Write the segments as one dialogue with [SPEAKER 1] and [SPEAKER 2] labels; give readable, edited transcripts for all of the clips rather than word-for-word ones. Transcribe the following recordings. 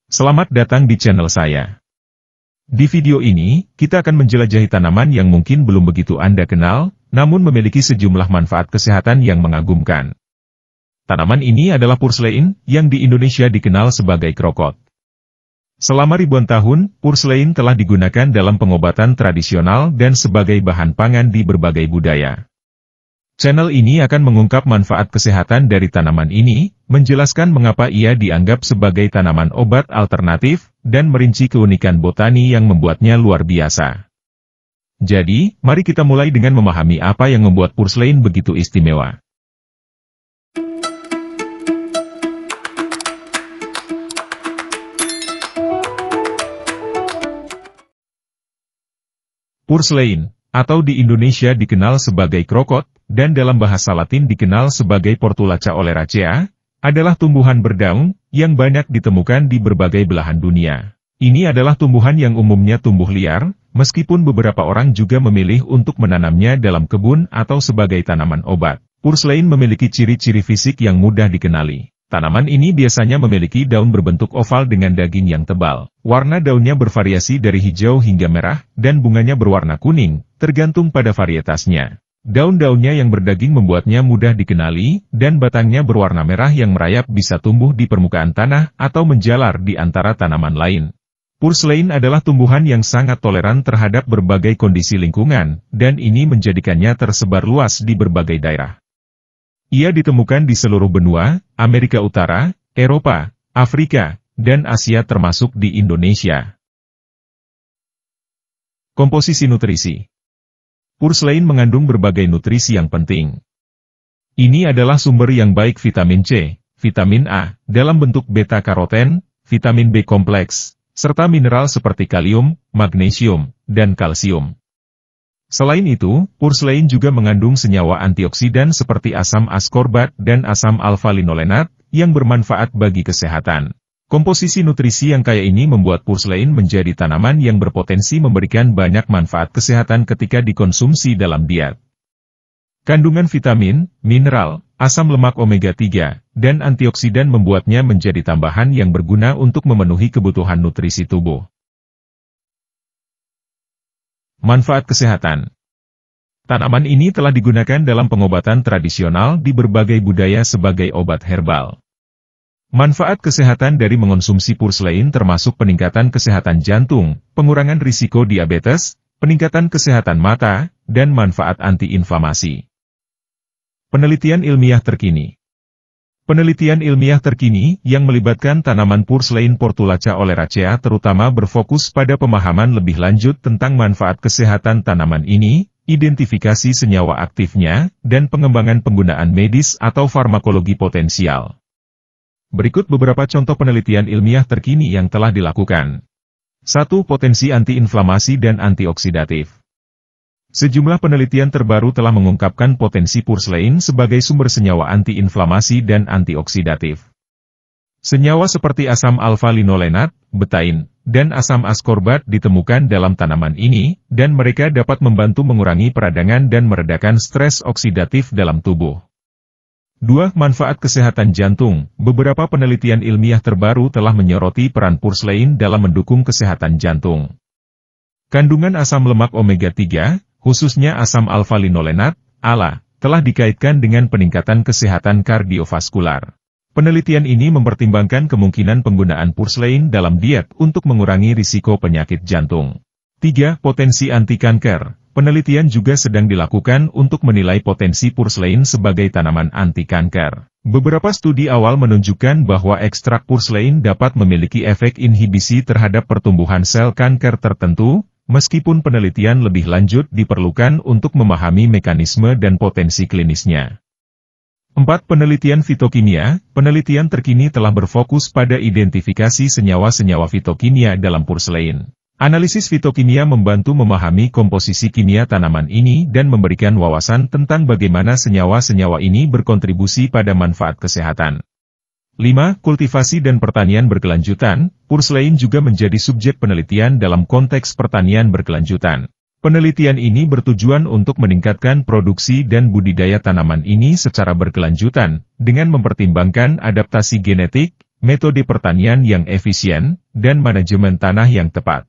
[SPEAKER 1] Selamat datang di channel saya. Di video ini, kita akan menjelajahi tanaman yang mungkin belum begitu Anda kenal, namun memiliki sejumlah manfaat kesehatan yang mengagumkan. Tanaman ini adalah Purslane, yang di Indonesia dikenal sebagai krokot. Selama ribuan tahun, Purslane telah digunakan dalam pengobatan tradisional dan sebagai bahan pangan di berbagai budaya. Channel ini akan mengungkap manfaat kesehatan dari tanaman ini, menjelaskan mengapa ia dianggap sebagai tanaman obat alternatif, dan merinci keunikan botani yang membuatnya luar biasa. Jadi, mari kita mulai dengan memahami apa yang membuat Purslane begitu istimewa. Purslane, atau di Indonesia dikenal sebagai krokot, dan dalam bahasa Latin dikenal sebagai Portulaca oleracea, adalah tumbuhan berdaun, yang banyak ditemukan di berbagai belahan dunia. Ini adalah tumbuhan yang umumnya tumbuh liar, meskipun beberapa orang juga memilih untuk menanamnya dalam kebun atau sebagai tanaman obat. Purslane memiliki ciri-ciri fisik yang mudah dikenali. Tanaman ini biasanya memiliki daun berbentuk oval dengan daging yang tebal. Warna daunnya bervariasi dari hijau hingga merah, dan bunganya berwarna kuning, tergantung pada varietasnya. Daun-daunnya yang berdaging membuatnya mudah dikenali, dan batangnya berwarna merah yang merayap bisa tumbuh di permukaan tanah atau menjalar di antara tanaman lain. Purslane adalah tumbuhan yang sangat toleran terhadap berbagai kondisi lingkungan, dan ini menjadikannya tersebar luas di berbagai daerah. Ia ditemukan di seluruh benua, Amerika Utara, Eropa, Afrika, dan Asia termasuk di Indonesia. Komposisi nutrisi. Purslane mengandung berbagai nutrisi yang penting. Ini adalah sumber yang baik vitamin C, vitamin A, dalam bentuk beta-karoten, vitamin B kompleks, serta mineral seperti kalium, magnesium, dan kalsium. Selain itu, Purslane juga mengandung senyawa antioksidan seperti asam askorbat dan asam alfa-linolenat, yang bermanfaat bagi kesehatan. Komposisi nutrisi yang kaya ini membuat Purslane menjadi tanaman yang berpotensi memberikan banyak manfaat kesehatan ketika dikonsumsi dalam diet. Kandungan vitamin, mineral, asam lemak omega-3, dan antioksidan membuatnya menjadi tambahan yang berguna untuk memenuhi kebutuhan nutrisi tubuh. Manfaat kesehatan. Tanaman ini telah digunakan dalam pengobatan tradisional di berbagai budaya sebagai obat herbal. Manfaat kesehatan dari mengonsumsi Purslane termasuk peningkatan kesehatan jantung, pengurangan risiko diabetes, peningkatan kesehatan mata, dan manfaat anti-inflamasi. Penelitian ilmiah terkini. Penelitian ilmiah terkini yang melibatkan tanaman Purslane Portulaca oleracea terutama berfokus pada pemahaman lebih lanjut tentang manfaat kesehatan tanaman ini, identifikasi senyawa aktifnya, dan pengembangan penggunaan medis atau farmakologi potensial. Berikut beberapa contoh penelitian ilmiah terkini yang telah dilakukan. 1. Potensi antiinflamasi dan antioksidatif. Sejumlah penelitian terbaru telah mengungkapkan potensi Purslane sebagai sumber senyawa antiinflamasi dan antioksidatif. Senyawa seperti asam alfa-linolenat, betain, dan asam askorbat ditemukan dalam tanaman ini, dan mereka dapat membantu mengurangi peradangan dan meredakan stres oksidatif dalam tubuh. 2. Manfaat kesehatan jantung. Beberapa penelitian ilmiah terbaru telah menyoroti peran Purslane dalam mendukung kesehatan jantung. Kandungan asam lemak omega-3, khususnya asam alfa-linolenat, ALA, telah dikaitkan dengan peningkatan kesehatan kardiovaskular. Penelitian ini mempertimbangkan kemungkinan penggunaan Purslane dalam diet untuk mengurangi risiko penyakit jantung. 3. Potensi anti-kanker. Penelitian juga sedang dilakukan untuk menilai potensi Purslane sebagai tanaman anti-kanker. Beberapa studi awal menunjukkan bahwa ekstrak Purslane dapat memiliki efek inhibisi terhadap pertumbuhan sel kanker tertentu, meskipun penelitian lebih lanjut diperlukan untuk memahami mekanisme dan potensi klinisnya. 4. Penelitian fitokimia. Penelitian terkini telah berfokus pada identifikasi senyawa-senyawa fitokimia dalam Purslane. Analisis fitokimia membantu memahami komposisi kimia tanaman ini dan memberikan wawasan tentang bagaimana senyawa-senyawa ini berkontribusi pada manfaat kesehatan. 5. Kultivasi dan pertanian berkelanjutan. Purslane juga menjadi subjek penelitian dalam konteks pertanian berkelanjutan. Penelitian ini bertujuan untuk meningkatkan produksi dan budidaya tanaman ini secara berkelanjutan, dengan mempertimbangkan adaptasi genetik, metode pertanian yang efisien, dan manajemen tanah yang tepat.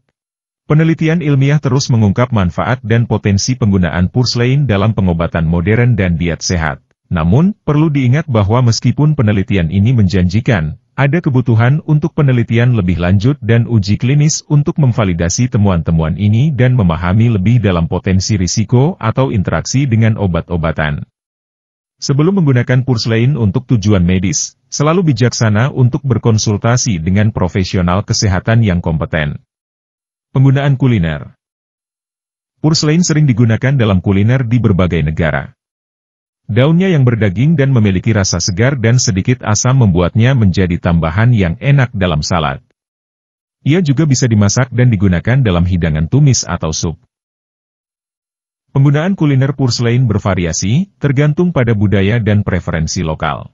[SPEAKER 1] Penelitian ilmiah terus mengungkap manfaat dan potensi penggunaan purslane dalam pengobatan modern dan diet sehat. Namun, perlu diingat bahwa meskipun penelitian ini menjanjikan, ada kebutuhan untuk penelitian lebih lanjut dan uji klinis untuk memvalidasi temuan-temuan ini dan memahami lebih dalam potensi risiko atau interaksi dengan obat-obatan. Sebelum menggunakan purslane untuk tujuan medis, selalu bijaksana untuk berkonsultasi dengan profesional kesehatan yang kompeten. Penggunaan kuliner. Purslane sering digunakan dalam kuliner di berbagai negara. Daunnya yang berdaging dan memiliki rasa segar dan sedikit asam membuatnya menjadi tambahan yang enak dalam salad. Ia juga bisa dimasak dan digunakan dalam hidangan tumis atau sup. Penggunaan kuliner purslane bervariasi, tergantung pada budaya dan preferensi lokal.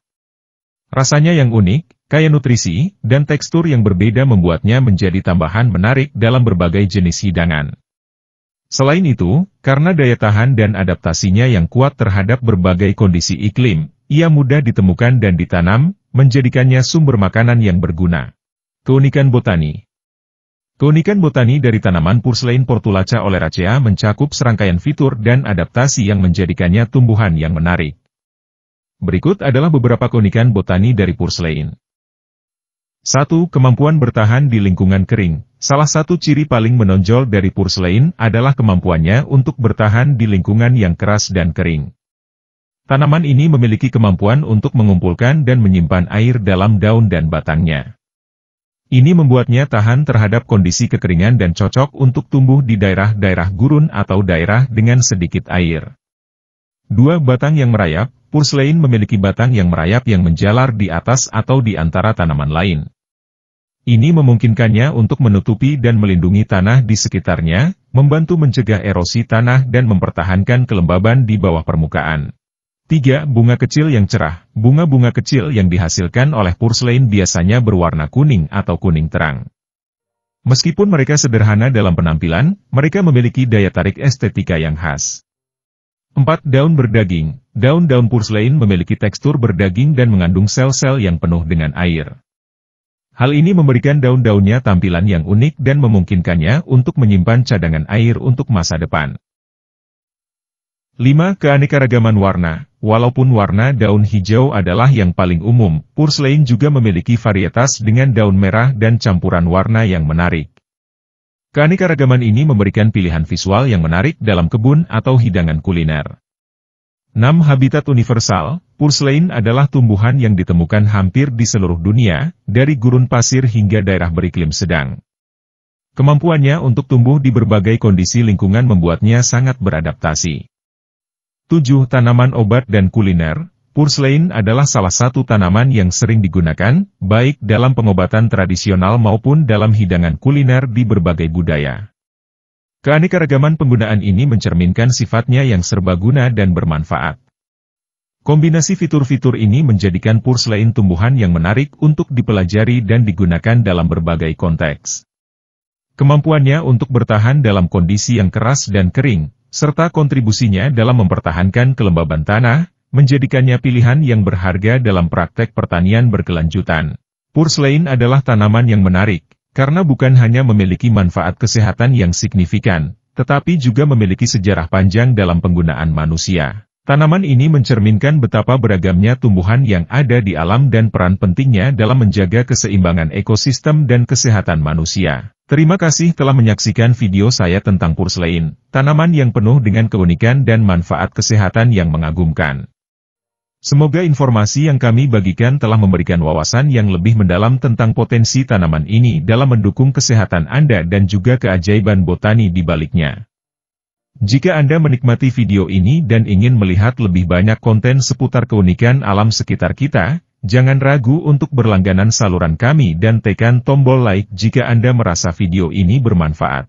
[SPEAKER 1] Rasanya yang unik, kaya nutrisi, dan tekstur yang berbeda membuatnya menjadi tambahan menarik dalam berbagai jenis hidangan. Selain itu, karena daya tahan dan adaptasinya yang kuat terhadap berbagai kondisi iklim, ia mudah ditemukan dan ditanam, menjadikannya sumber makanan yang berguna. Keunikan botani. Keunikan botani dari tanaman purslane Portulaca oleracea mencakup serangkaian fitur dan adaptasi yang menjadikannya tumbuhan yang menarik. Berikut adalah beberapa keunikan botani dari purslane. 1. Kemampuan bertahan di lingkungan kering. Salah satu ciri paling menonjol dari purslane adalah kemampuannya untuk bertahan di lingkungan yang keras dan kering. Tanaman ini memiliki kemampuan untuk mengumpulkan dan menyimpan air dalam daun dan batangnya. Ini membuatnya tahan terhadap kondisi kekeringan dan cocok untuk tumbuh di daerah-daerah gurun atau daerah dengan sedikit air. 2. Batang yang merayap. Purslane memiliki batang yang merayap yang menjalar di atas atau di antara tanaman lain. Ini memungkinkannya untuk menutupi dan melindungi tanah di sekitarnya, membantu mencegah erosi tanah dan mempertahankan kelembaban di bawah permukaan. 3. Bunga kecil yang cerah. Bunga-bunga kecil yang dihasilkan oleh purslane biasanya berwarna kuning atau kuning terang. Meskipun mereka sederhana dalam penampilan, mereka memiliki daya tarik estetika yang khas. 4. Daun berdaging. Daun-daun purslane memiliki tekstur berdaging dan mengandung sel-sel yang penuh dengan air. Hal ini memberikan daun-daunnya tampilan yang unik dan memungkinkannya untuk menyimpan cadangan air untuk masa depan. 5. Keanekaragaman warna. Walaupun warna daun hijau adalah yang paling umum, purslane juga memiliki varietas dengan daun merah dan campuran warna yang menarik. Keanekaragaman ini memberikan pilihan visual yang menarik dalam kebun atau hidangan kuliner. 6. Habitat universal. Purslane adalah tumbuhan yang ditemukan hampir di seluruh dunia, dari gurun pasir hingga daerah beriklim sedang. Kemampuannya untuk tumbuh di berbagai kondisi lingkungan membuatnya sangat beradaptasi. 7. Tanaman obat dan kuliner. Purslane adalah salah satu tanaman yang sering digunakan, baik dalam pengobatan tradisional maupun dalam hidangan kuliner di berbagai budaya. Keanekaragaman penggunaan ini mencerminkan sifatnya yang serbaguna dan bermanfaat. Kombinasi fitur-fitur ini menjadikan purslane tumbuhan yang menarik untuk dipelajari dan digunakan dalam berbagai konteks. Kemampuannya untuk bertahan dalam kondisi yang keras dan kering, serta kontribusinya dalam mempertahankan kelembaban tanah, menjadikannya pilihan yang berharga dalam praktek pertanian berkelanjutan. Purslane adalah tanaman yang menarik, karena bukan hanya memiliki manfaat kesehatan yang signifikan, tetapi juga memiliki sejarah panjang dalam penggunaan manusia. Tanaman ini mencerminkan betapa beragamnya tumbuhan yang ada di alam dan peran pentingnya dalam menjaga keseimbangan ekosistem dan kesehatan manusia. Terima kasih telah menyaksikan video saya tentang purslane, tanaman yang penuh dengan keunikan dan manfaat kesehatan yang mengagumkan. Semoga informasi yang kami bagikan telah memberikan wawasan yang lebih mendalam tentang potensi tanaman ini dalam mendukung kesehatan Anda dan juga keajaiban botani di baliknya. Jika Anda menikmati video ini dan ingin melihat lebih banyak konten seputar keunikan alam sekitar kita, jangan ragu untuk berlangganan saluran kami dan tekan tombol like jika Anda merasa video ini bermanfaat.